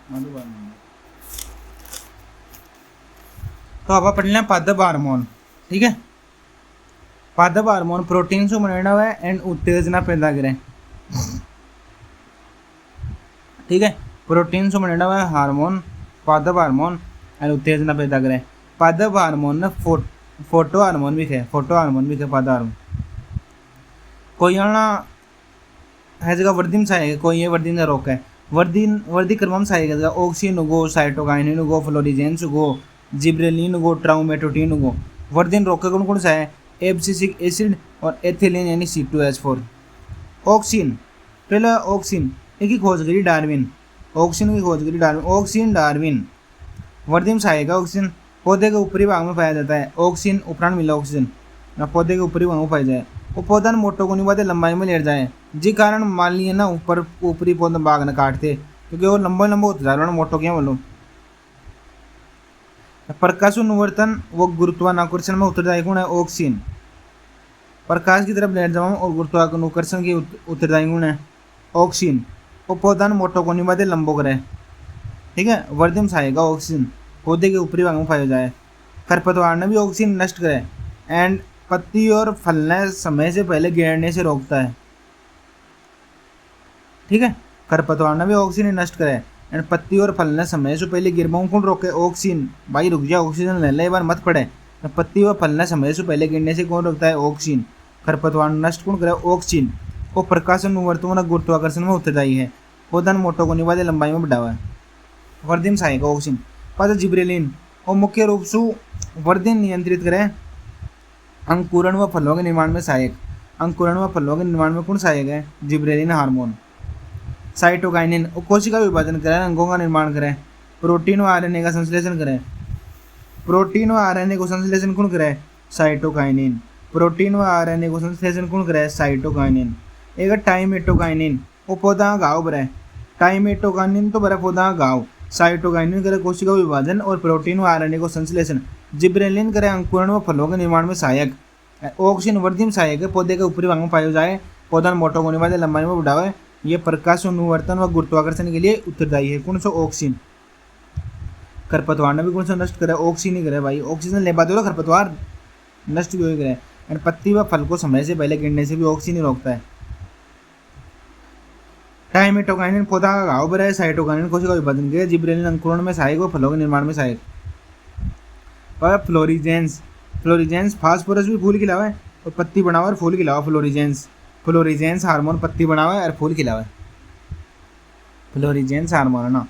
पादप हार्मोन। तो आप पढ़ लें पादप हार्मोन। ठीक है, पादप हार्मोन प्रोटीन से बना हुआ है एंड उत्तेजना पैदा करें। ठीक है, प्रोटीन से बना हुआ है हार्मोन, पादप हार्मोन एंड उत्तेजना पैदा करें। पादप हार्मोन ने फोटो हार्मोन भी है, फोटो हार्मोन भी है पादप हार्मोन। कोई आना है जगह वर्दी में सहायक, कोई ये वर्दी ने रोक है वर्दी क्रम में सहायक है ऑक्सीन गो, साइटोकाइनिन गो, फ्लोरिजेंस गो, जिब्रेलिन गो, ट्राउमेटोटिन गो। वर्दी रोके कौन कौन सा है? एब्सिसिक एसिड और एथिलीन यानी C2H4। ऑक्सीन, पहले ऑक्सीन की खोज करी डार्विन, ऑक्सीन की खोज करी डार्विन, ऑक्सीन डार्विन वर्दी में सहायक है। ऑक्सीजन पौधे के ऊपरी भाग में पाया जाता है, ऑक्सीजन उपरांत मिला ऑक्सीजन पौधे के ऊपरी भाग में पाया जाए। वो पौधा मोटो को नहीं बाते लंबाई में लेट जाए, जी कारण मान लिए ना ऊपर ऊपरी पौधा भाग न काटते क्योंकि वो लंबा लंबा होता जा रहा है मोटो क्या बोलो। प्रकाश अनुवर्तन वो गुरुत्वाकर्षण में उत्तरदायी गुण है ऑक्सीजन, प्रकाश की तरफ लेट जाओ और गुरुत्वाकर्षण की उत्तरदायी गुण है ऑक्सीजन। वो पौधा मोटो को नहीं बाते लंबो करे। ठीक है, वर्दी में सहायक ऑक्सीजन पौधे के ऊपरी भाग में पाया जाए। खरपतवार ने भी ऑक्सीजन नष्ट करे एंड पत्ती और फलने समय से पहले गिरने से रोकता है। ठीक है, खरपतवार ने भी ऑक्सीजन नष्ट करे एंड पत्ती और फलने समय से पहले गिरबाऊ कौन रोके? ऑक्सीजन। भाई रुक जा, ऑक्सीजन ले ले, एक बार मत पड़े। पत्ती और फलने समय से पहले गिरने से कौन रोकता है? ऑक्सीजन। खरपतवार नष्ट कौन करे? ऑक्सीजन। वो प्रकाश अनुवर्तन गुरुत्वाकर्षण में उत्तरदायी है, पौधा मोटो को निवादे लंबाई में बढ़ावा है। वर्दी में सहायक ऑक्सीजन। पास जिब्रेलिन और मुख्य रूप से वर्दी नियंत्रित करे अंकुरण व फलों के निर्माण में सहायक। अंकुरण व फलों के निर्माण में कौन सहायक है? Gibberellin hormone. साइटोकाइनिन और कोशिका विभाजन करें, अंगों का निर्माण करें, प्रोटीन व आरएनए का संश्लेषण करें। प्रोटीन व आरएनए को संश्लेषण कौन करे? साइटोकाइनिन। प्रोटीन व आरएनए को संश्लेषण कौन करे? साइटोकाइनिन। एक टाइमेटोकाइनिन वो पौधा घाव बरे, टाइमेटोकाइनिन तो बरे पौधा घाव, साइटोकाइनिन करे कोशिका विभाजन और प्रोटीन व आरएनए को संश्लेषण, जिब्रेलिन करे अंकुरण व फलों के निर्माण में सहायक। ऑक्सीजन वर्दी में सहायक है, पौधे के ऊपरी भाग में पाया जाए, पौधा मोटो होने वाले लंबाई में बढ़ावे, ये प्रकाश अनुवर्तन व गुरुत्वाकर्षण के लिए उत्तरदायी है। कौन सा? ऑक्सीजन। खरपतवार ने भी कौन सा नष्ट करे? ऑक्सीजन ही करे भाई, ऑक्सीजन ले पाते हो खरपतवार नष्ट भी हो करे। एंड पत्ती व फल को समय से पहले गिरने से भी ऑक्सीजन ही रोकता है। टाइमेटोकाइनिन पौधा का घाव पर है, साइटोकाइनिन कोशिका विभाजन के, जिब्रेलिन अंकुरण में सहायक व फलों के निर्माण में सहायक। और फ्लोरिजेंस, फ्लोरिजेंस फास्फोरस भी फूल खिलावा है और पत्ती बनावा और फूल खिलावा। फ्लोरिजेंस, फ्लोरिजेंस हार्मोन पत्ती बनावा है और फूल खिलावा है। फ्लोरिजेंस हार्मोन है ना,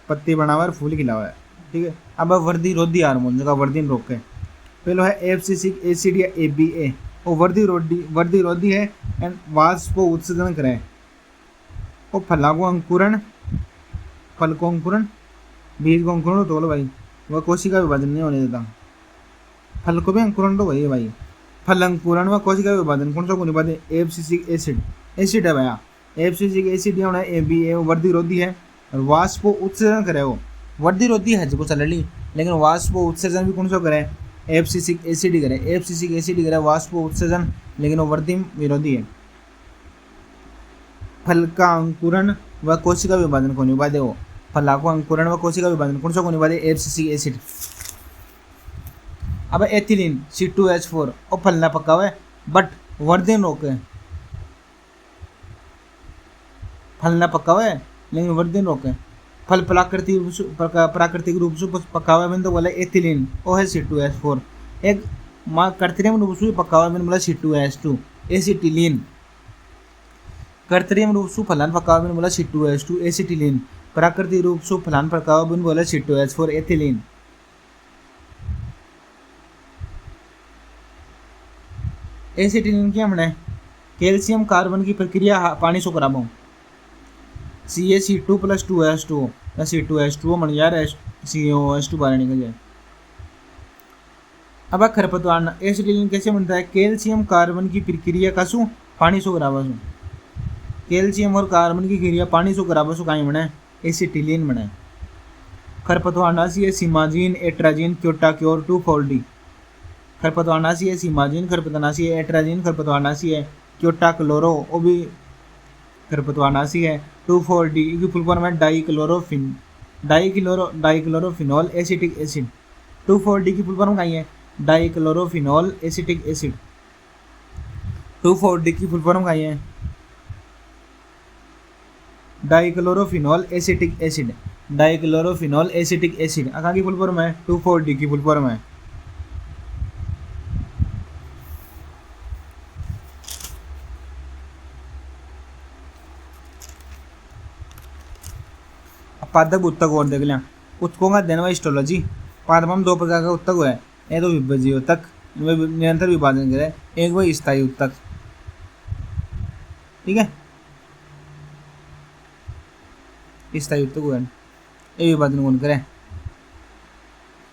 पत्ती बनावा और फूल खिलावा है। ठीक है, अब वर्दी रोधी हार्मोन जगह वर्दी रोके। पहले है एब्सिसिक एसिड या ABA, वो वर्दी रोधी है एंड वाष्प को उत्सर्जन करे। वो फला को अंकुरण, फल को अंकुरण, बीज को अंकुरण तो भाई वह कोशिका विभाजन नहीं होने देता। फल को भी अंकुरण तो वही है भाई, फल अंकुरण व कोशिका विभाजन कौन सा को निभाते? एब्सिसिक एसिड, एसिड है भैया, एब्सिसिक एसिड होना है ABA, वो वर्दी रोधी है और वाष्प को उत्सर्जन करे। वो वर्दी रोधी है जो चल ली, लेकिन वाष्प को उत्सर्जन भी कौन सा करे? एब्सिसिक एसिड ही करे, एब्सिसिक एसिड ही करे वाष्प को उत्सर्जन, लेकिन वो वर्दी विरोधी है। फल का अंकुरण व कोशिका विभाजन को निभा दे, वो फला को अंकुरण व कोशिका विभाजन कौन सा को निभा दे? Abscisic acid. अब एथिलीन C2H4 और फलना पक्का हुआ है बट वर्धन रोके, फलना पक्का हुआ है लेकिन वर्धन रोके। फल प्राकृतिक रूप से पक्का हुआ है तो बोला एथिलीन, वो है C2H4। एक कृत्रिम रूप से पक्का हुआ है बोला C2H2, एसिटिलीन। कृत्रिम रूप से फलान पक्का हुआ बोला C2H2 एसिटिलीन, प्राकृतिक रूप से फलान पक्का हुआ बोला C2H4 एथिलीन। एसिटिलीन क्या बने? कैल्शियम कार्बन की प्रक्रिया पानी से कराबो, CaC2 + 2H2O या C2H2O बन जा रहा है, COH2 बाहर निकल जाए। अब खरपतवार एसिटिलीन कैसे बनता है? कैल्शियम कार्बन की प्रक्रिया का शू पानी से कराबो, कैल्शियम और कार्बन की क्रिया पानी से कराबो सो कहीं बने? एसिटिलीन बने। खरपतवार नासी है सिमाजीन, एट्राजीन, क्योटाक्योर, 2,4-D। खरपतवारनाशी है सीमाजीन, खरपतवारनाशी है एट्राजीन, खरपतवारनाशी है क्योटाक्लोरो, वो भी खरपतवारनाशी है। 2,4-D की फुल फॉर्म है di chlorophen. Dichlorophenol acetic acid. 2,4-D की फुल फॉर्म क्या है? डाइक्लोरोफिनॉल एसिटिक एसिड। 2,4-D की फुल फॉर्म क्या है? डाइक्लोरोफिनॉल एसिटिक एसिड। डाइक्लोरोफिनॉल एसिटिक एसिड कहाँ की फुल फॉर्म है? 2,4-D की फुल फॉर्म है। पादप उत्तक और देख लिया। उत्तकों का अध्ययन व हिस्टोलॉजी। पादप में दो प्रकार का उत्तक हुआ है, एक तो विभजीय उत्तक, इनमें निरंतर विभाजन करे, एक वो स्थायी उत्तक। ठीक है, स्थायी उत्तक हुआ है, ये विभाजन कौन करे?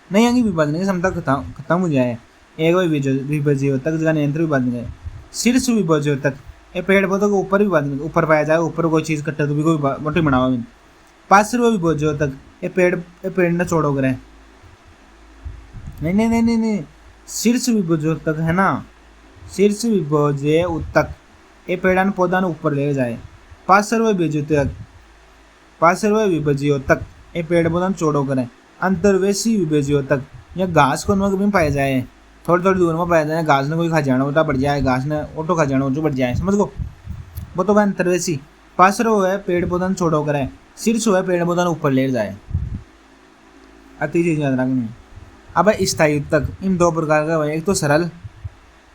नहीं आगे विभाजन की क्षमता खत्म हो जाए। एक वो विभजीय उत्तक जिसका निरंतर विभाजन करे। शीर्ष विभजीय उत्तक, ये पेड़ पौधों के ऊपर विभाजन, ऊपर पाया जाए, ऊपर कोई चीज कट्टे तो भी कोई मोटी बनावा। पार्श्व विभोज्य उत्तक, ये पेड़ न छोड़ो करे। नहीं, शीर्ष विभोज्य उत्तक है ना, शीर्ष विभोज्य उत्तक ये पेड़ान पौधा ऊपर ले जाए। पार्श्व विभोज्य उत्तक ये पेड़ पौधा छोड़ो करे। अंतर्वेशी विभोज्य उत्तक, यह घास को नमक में पाया जाए, थोड़ी थोड़ी दूर में पाया जाए, घास ने कोई खा जाना होता बढ़ जाए, घास ने ऑटो खा जाना हो बढ़ जाए, समझ गो, वो तो अंतर्वेशी। पार्श्व है पेड़ पौधा छोड़ो करे, शीर्ष है पेड़ पौधा ऊपर ले जाए। अति चीज याद रखनी है। अब स्थायी उत्तक, इन दो प्रकार का है, एक तो सरल,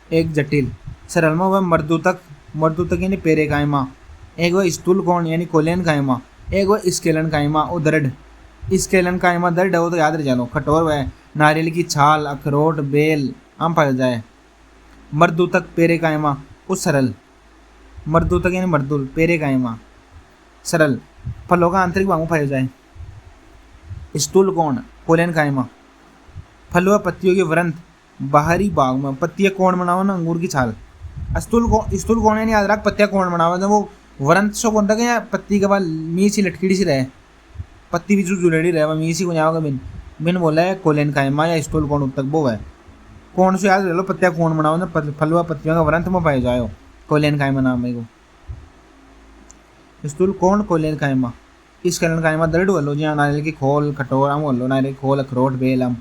एक जटिल। सरल में वह मर्दूतक यानी पेरे कायमा, एक वह स्थूल कोण यानी कोलेन कायमा, एक वह स्केलन कायमा और दृढ़। स्केलन कायमा दृढ़ हो तो याद रह जानो, कठोर वह नारियल की छाल, अखरोट, बेल आम पाया जाए। मर्दूतक पेरे कायमा वो सरल, मर्दूतक यानी मर्दुल, पेरे कायमा सरल, फलों का आंतरिक भाग में पाया जाए। स्थूल कोण कोलेन कायमा, फल व पत्तियों के वृंत बाहरी भाग में, पत्तियां कोण बनावा ना अंगूर की छाल। स्थूल कोण यानी याद रख, पत्तियां कोण बनावा जब वो वृंत सो कौन था या पत्ती के बाद मी सी लटकीड़ी सी रहे, पत्ती भी जो जुड़ेड़ी रहे वह मी सी को जाओगे बिन बोला है कोलेन कायमा या स्थूल कोण उत्तक वो है। कोण से याद रह लो, पत्तियां कोण बनाओ ना, फल व पत्तियों का वृंत में पाए जाओ, कोलेन कायमा नाम है को। स्थूल कोण कोलेन कायमा, इस कारण कायमा दृढ़ वल्लो जी नारियल की खोल, कटोर आम वल्लो, नारियल की खोल, अखरोट, बेल आम।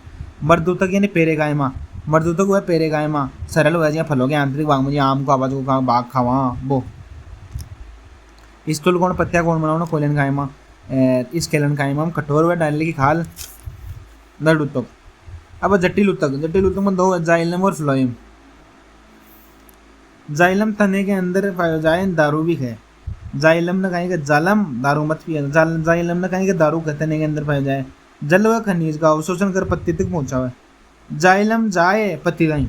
मर्दूतक यानी पेरे कायमा, मर्दूतक हुआ पेरे कायमा सरल हुआ जी फलों के आंतरिक भाग में जी आम को आवाज को बाग खावा वो। स्थूल कोण पत्तियां कोण बनाओ ना कोलेन कायमा, इस केलन कायमा कठोर हुआ नारियल की खाल, दृढ़ उत्तक। अब जटिल उत्तक में दो जाइलम और फ्लोएम। जाइलम तने के अंदर पाया जाए, दारू भी है। जाइलम न कहेंगे जालम, दारू मत पिया। जाइलम न कहेंगे दारू तने के अंदर पाया जाए। जल व खनिज का अवशोषण कर पत्ती तक पहुंचा हुआ है। जाइलम जाए पत्ती गई।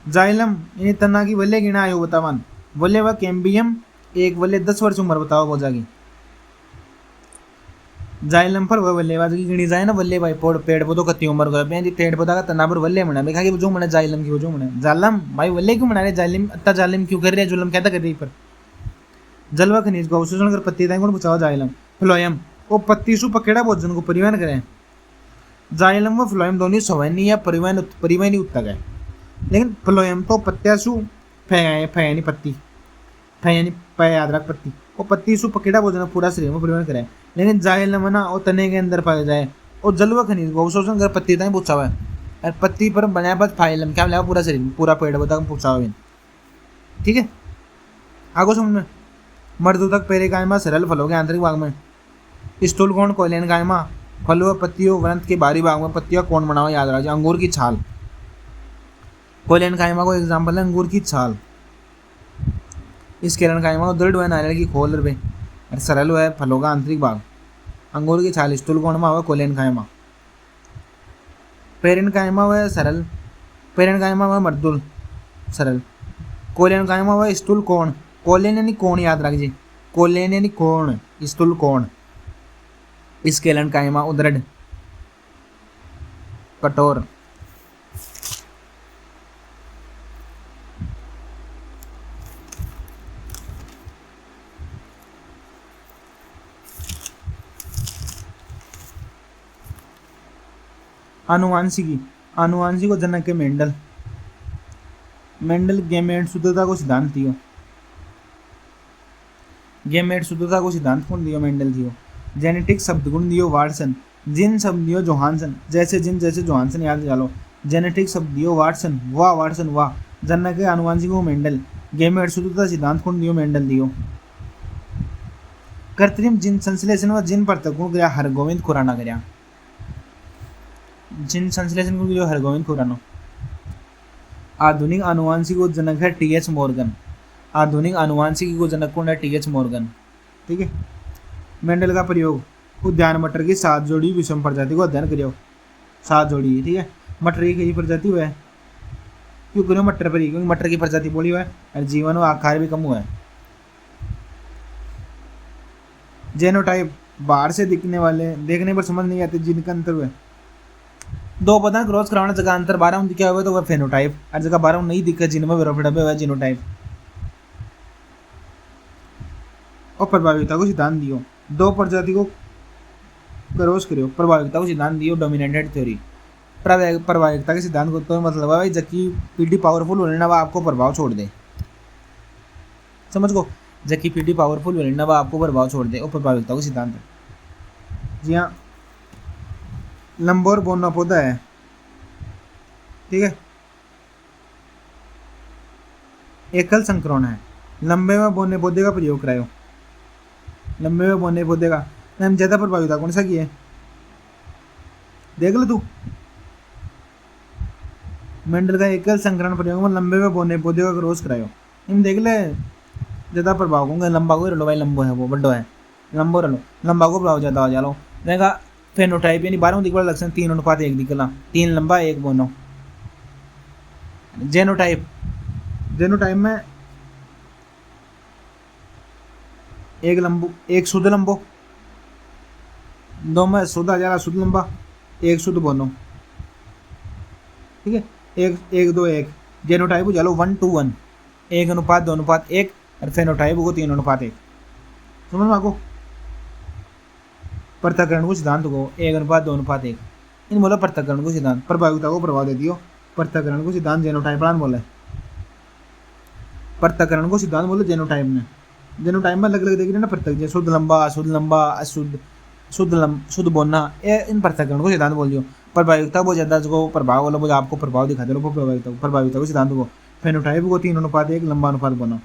जाइलम यानी तना की वल्ले गिना आयु बतावन, वल्ले व कैम्बियम एक वल्ले 10 वर्ष उम्र बताओ हो जाएगी। जाइलम पर वह वल्लेबाज की गिनी जाए ना, वल्ले भाई पेड़ पौधों कत्ती उम्र कर पेड़ पौधा का तना पर वल्ले मना मैं जो मना जाइलम की वो जो मना जालम भाई वल्ले क्यों मना रहे, जालिम अत्ता जालिम क्यों कर रहे, जुलम कहता कर रही पर। जलवा खनिज को अवशोषण कर पत्ती तक बचाओ। जाइलम फ्लोएम वो पत्ती सु पकेड़ा भोजन को परिवहन करें। जाइलम व फ्लोएम दोनों सवैनी या परिवहनी उत्तक है, लेकिन फ्लोएम तो पत्तियासु फयानी पत्ती, फयानी पै याद रख पत्ती, वो पत्ती सु पकेड़ा भोजन पूरा शरीर में परिवहन करे। लेकिन जाइलम ना वो तने के अंदर पाया जाए और जल व खनिज को अवशोषण कर पत्ती तक पूछा हुआ है, और पत्ती पर बनाया बस फाइलम क्या मिला पूरा शरीर पूरा पेड़ बता पूछा हुआ है। ठीक है, आगो समझ में। मर्दूतक पेरे कायमा सरल फलों के आंतरिक भाग में। स्थूल कोण कोलेन कायमा फल व पत्तियों वृंत के बाहरी भाग में पत्तियां कोण बनाओ याद रखिए। अंगूर की छाल, कोलेन कायमा को एग्जाम्पल है अंगूर की छाल। इस केलन कायमा को दृढ़ व नारियल की खोल पे और सरल है फलों का आंतरिक भाग। अंगूर की छाल स्थूल कोण में हुआ कोलेन कायमा। पेरेन कायमा हुआ सरल, पेरेन कायमा हुआ मर्दुल सरल। कोलेन कायमा हुआ स्थूल कोण, कोलेन यानी कोण याद रखिए, कोलेन यानी कोण, स्थूल कोण। स्केलन कायमा उदृढ़ कठोर। आनुवांशिकी, आनुवांशिक को जनक है मेंडल। मेंडल गेमेट शुद्धता को सिद्धांत दियो, गेमेट शुद्धता को सिद्धांत कौन दियो, मेंडल दियो। जेनेटिक शब्दगुण दियो वाटसन, जिन शब्द दियो जोहानसन, जैसे जिन जैसे जोहानसन याद डालो। जेनेटिक शब्द दियो वाटसन वाह, जनक के आनुवंशिक को मेंडल, गेमेट शुद्धता सिद्धांत कौन दियो मेंडल दियो। कृत्रिम जिन संश्लेषण व जिन पृथक्गुण गया हरगोविंद खुराना गया, जिन संश्लेषण को दियो हरगोविंद खुराना। आधुनिक आनुवंशिक को जनक है टी.एच. मॉर्गन, आधुनिक आनुवंशिकी को जनक कौन है टी.एच. मॉर्गन। ठीक है। मेंडल का प्रयोग उद्यान मटर की 7 जोड़ी विषम प्रजाति को अध्ययन करियो, 7 जोड़ी। ठीक है। मटर की कई प्रजाति हुआ है, क्यों करियो मटर पर ही, क्योंकि मटर की प्रजाति बोली हुआ है और जीवन व आकार भी कम हुआ है। जेनोटाइप बाहर से दिखने वाले, देखने पर समझ नहीं आते जिनका अंतर हुआ है। दो पदार्थ क्रॉस कराने जगह अंतर 12 में दिखा हुआ है तो वह फेनोटाइप, और जगह 12 में नहीं दिखा जिनमें विरोपड़े हुआ है जीनोटाइप। और प्रभाविता को सिद्धांत दियो, दो प्रजाति को क्रॉस करियो, प्रभाविता को सिद्धांत दियो डोमिनेटेड थ्योरी। प्रभाविता के सिद्धांत को तो मतलब है भाई जबकि पीडी पावरफुल होने ना वह आपको प्रभाव छोड़ दे, समझ गो, जबकि पीडी पावरफुल होने ना वह आपको प्रभाव छोड़ दे, और प्रभाविता को सिद्धांत। जी हाँ, लंबा और बोना पौधा है। ठीक है। एकल संक्रमण है, लंबे में बोने पौधे का प्रयोग करायो, लंबे में बोने पौधे का हम ज्यादा प्रभाविता कौन सा की है देख लो तू। मेंडल का एकल संक्रमण प्रयोग में लंबे में बोने पौधे का क्रॉस करायो, इन देख ले ज्यादा प्रभाव होंगे लंबा को रलो भाई, लंबो है वो बड्डो है, लंबो रलो, लंबा को प्रभाव ज्यादा हो जालो। देखा फेनोटाइप यानी 12 दिख वाला लक्षण 3:1 दिखला, 3 लंबा 1 बोनो। जेनोटाइप, जेनोटाइप में एक लंबो, एक शुद्ध लंबो, दो में शुद्ध आ जा रहा शुद्ध लंबा, एक शुद्ध बोनो। ठीक है। 1:2:1 जेनोटाइप को चलो 1:1, 1:2:1, और फेनोटाइप को 3:1। समझ में आपको। पृथक्करण को सिद्धांत को 1:2:1, इन बोला पृथक्करण को सिद्धांत, प्रभाविता को प्रभाव दे दियो। पृथक्करण को सिद्धांत जेनोटाइप बोले, पृथक्करण को सिद्धांत बोले जेनोटाइप में। जेनोटाइप में अलग अलग देख रहे ना पृथक, जैसे शुद्ध लंबा, अशुद्ध लंबा, अशुद्ध, शुद्ध बोलना, ये इन पृथक्करण को सिद्धांत बोल दियो। प्रभाविता बहुत ज्यादा जो प्रभाव वाला बोला आपको प्रभाव दिखा दे, प्रभाविता को सिद्धांत को। फेनोटाइप को 3:1 लंबा अनुपात बोना,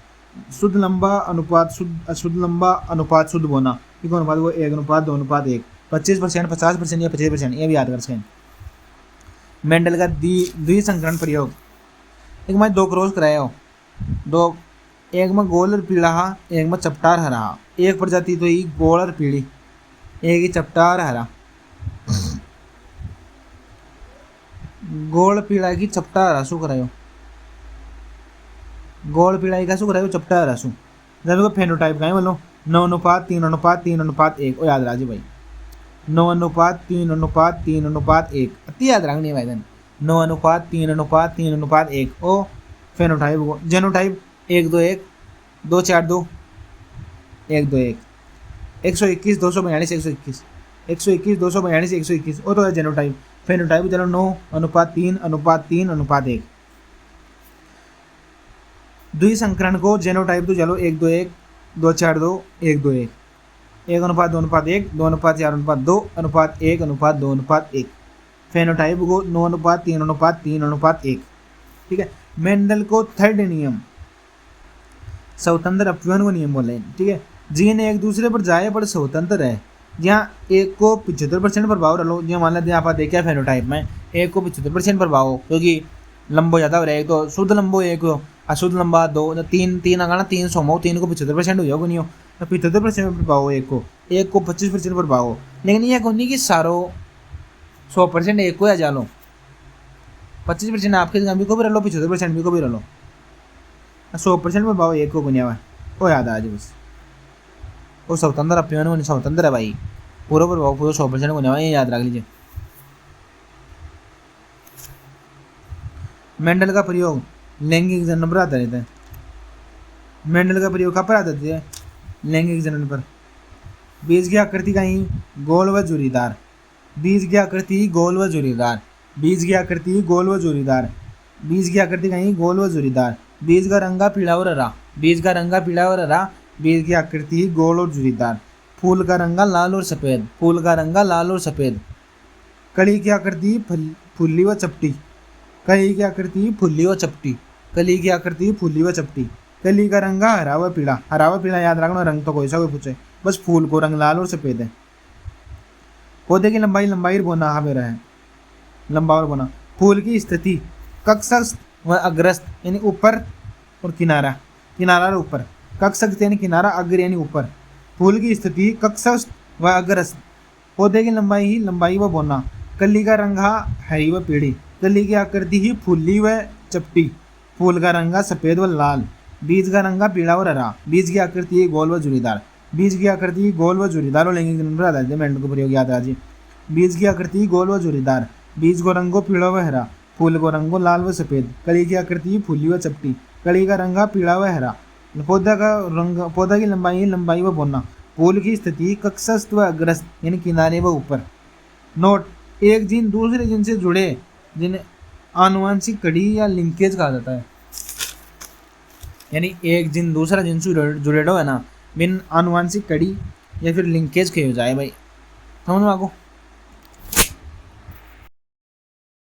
शुद्ध लंबा अनुपात शुद्ध, अशुद्ध लंबा अनुपात शुद्ध बोना, ठीक अनुपात वो 1:2:1, 25%, 50% या 25%, ये भी याद कर सकें। मेंडल का द्विसंकरण प्रयोग, एक में 2 क्रॉस कराया हो, दो, एक में गोल और पीला, एक में चपटार हरा, एक प्रजाति तो ही गोल और पीली, एक ही चपटार हरा। गोल पीला की चपटार हरा शू करायो, गोल पीला का शू करायो चपटार हरा शू। जब को फेनोटाइप का है बोलो 9:3:3:1, ओ याद राजी भाई 9:3:3:1, अति याद रखनी है भाई 9:3:3:1, ओ फेनोटाइप को। जेनोटाइप 1:2:1, 2:4:2, 1:2:1, 121, 242, 121, 121, 242, 121, वो तो है जेनोटाइप। फेनोटाइप चलो 9:3:3:1। द्विसंकरण को जेनोटाइप तो चलो 1:2:1, 2:4:2, 1:2:1, 1:2:1, 2:4:2, 1:1:2:1। फेनोटाइप को 9:3:3:1। ठीक है। मेंडल को थर्ड नियम, स्वतंत्र अपव्यय को नियम बोले। ठीक है। जीन एक दूसरे पर जाए पर स्वतंत्र है, जहाँ एक को 75% प्रभाव रहो, जहाँ मान लिया आप देखा फेनोटाइप में एक को 75% प्रभाव हो, क्योंकि लंबो ज़्यादा हो रहा है, एक तो शुद्ध लंबो, एक अशुद्ध लंबा, 2, 3 आगा 300 हो, 3 को 75% हो नहीं हो, तो 75% प्रभाव हो, एक को 25% प्रभाव हो। लेकिन यह को नहीं कि सारो 100% एक को या जा लो, 25% आपके जगह भी को भी रह लो, 75% भी को भी रह लो, 100% प्रभाव एक को गुनिया हुआ है, वो याद आज बस। वो स्वतंत्र अपने स्वतंत्र है भाई, पूरा प्रभाव पूरा 100% गुनिया हुआ, ये याद रख लीजिए। मेंडल का प्रयोग लैंगिक जनन पर आधारित है। मेंडल का प्रयोग कहाँ पर आधारित है? लैंगिक जनन पर। बीज की आकृति कहीं गोल व झुर्रीदार, बीज की आकृति गोल व झुर्रीदार, बीज की आकृति गोल व झुर्रीदार, बीज की आकृति कहीं गोल व झुर्रीदार, बीज का रंगा पीला और हरा, बीज का रंगा पीला और हरा, बीज की आकृति गोल और झुर्रीदार। फूल का रंगा लाल और सफ़ेद, फूल का रंगा लाल और सफ़ेद। कली की आकृति फुल्ली व चपटी, कली की आकृति फुल्ली व चपटी, कली की आकृति फुल्ली व चपटी। कली का रंगा हरा व पीला, हरा व पीला याद रखना, रंग तो कोई सा कोई पूछे, बस फूल को रंग लाल और सफ़ेद है। पौधे की लंबाई, लंबाई बोना हाँ मेरा है, लंबा और बोना। फूल की स्थिति कक्षस्थ व अग्रस्त यानी ऊपर और किनारा, किनारा और ऊपर। कक्षस्थ यानी किनारा, अग्र यानी ऊपर। फूल की स्थिति कक्षस्थ व अग्रस्त। पौधे की लंबाई ही लंबाई व बोना। कली का रंग हरी व पीली, कली की आकृति ही फुल्ली व चपटी। फूल का रंगा सफ़ेद व लाल। बीज का रंगा पीला और हरा। बीज की आकृति गोल व झुरीदार, बीज की आकृति गोल व झुरीदार और लैंगिक नंबर आधारित मेंढक को प्रयोग याद राजी। बीज की आकृति गोल व झुरीदार। बीज को रंगो पीला व हरा, फूल को रंगो लाल व सफ़ेद। कली की आकृति फूली व चपटी, कली का रंगा पीला व हरा। पौधा का रंग, पौधा की लंबाई लंबाई व बोना। फूल की स्थिति कक्षस्थ व अग्रस्त यानी किनारे व ऊपर। नोट, एक जीन दूसरे जीन से जुड़े जिन्हें आनुवंशिक कड़ी या लिंकेज कहा जाता है। यानी एक जीन दूसरा जीन से जुड़े है ना, बिन आनुवंशिक कड़ी या फिर लिंकेज कही हो जाए भाई, समझ में आपको।